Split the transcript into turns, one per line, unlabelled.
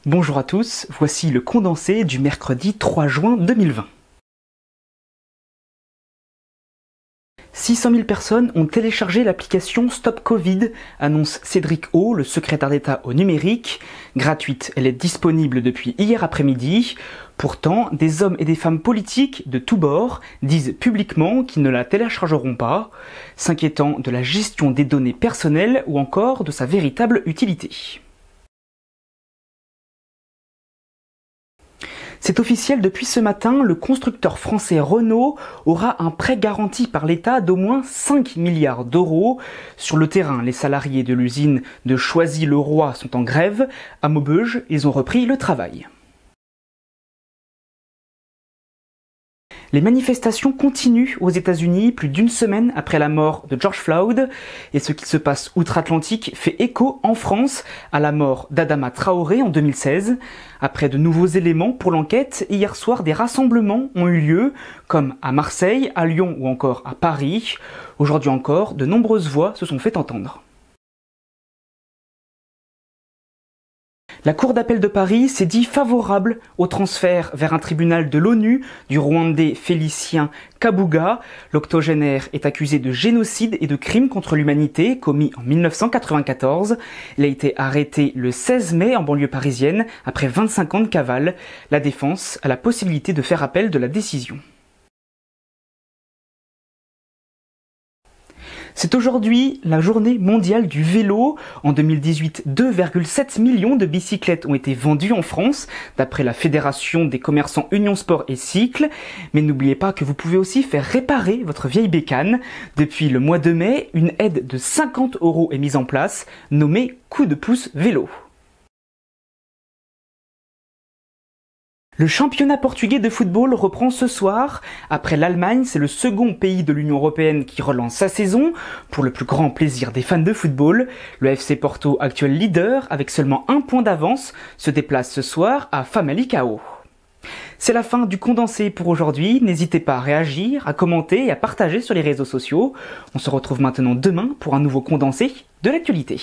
Bonjour à tous, voici le condensé du mercredi 3 juin 2020. 600 000 personnes ont téléchargé l'application Stop Covid, annonce Cédric O, le secrétaire d'État au numérique. Gratuite, elle est disponible depuis hier après-midi. Pourtant, des hommes et des femmes politiques de tous bords disent publiquement qu'ils ne la téléchargeront pas, s'inquiétant de la gestion des données personnelles ou encore de sa véritable utilité. C'est officiel depuis ce matin, le constructeur français Renault aura un prêt garanti par l'État d'au moins 5 milliards d'euros. Sur le terrain, les salariés de l'usine de Choisy-le-Roi sont en grève. À Maubeuge, ils ont repris le travail. Les manifestations continuent aux États-Unis plus d'une semaine après la mort de George Floyd, et ce qui se passe outre-Atlantique fait écho en France à la mort d'Adama Traoré en 2016. Après de nouveaux éléments pour l'enquête, hier soir des rassemblements ont eu lieu, comme à Marseille, à Lyon ou encore à Paris. Aujourd'hui encore, de nombreuses voix se sont fait entendre. La Cour d'appel de Paris s'est dit favorable au transfert vers un tribunal de l'ONU du Rwandais Félicien Kabuga. L'octogénaire est accusé de génocide et de crimes contre l'humanité commis en 1994. Il a été arrêté le 16 mai en banlieue parisienne après 25 ans de cavale. La défense a la possibilité de faire appel de la décision. C'est aujourd'hui la journée mondiale du vélo. En 2018, 2,7 millions de bicyclettes ont été vendues en France, d'après la Fédération des commerçants Union Sport et Cycle. Mais n'oubliez pas que vous pouvez aussi faire réparer votre vieille bécane. Depuis le mois de mai, une aide de 50 € est mise en place, nommée Coup de pouce vélo. Le championnat portugais de football reprend ce soir. Après l'Allemagne, c'est le second pays de l'Union européenne qui relance sa saison, pour le plus grand plaisir des fans de football. Le FC Porto, actuel leader, avec seulement 1 point d'avance, se déplace ce soir à Famalicão. C'est la fin du condensé pour aujourd'hui. N'hésitez pas à réagir, à commenter et à partager sur les réseaux sociaux. On se retrouve maintenant demain pour un nouveau condensé de l'actualité.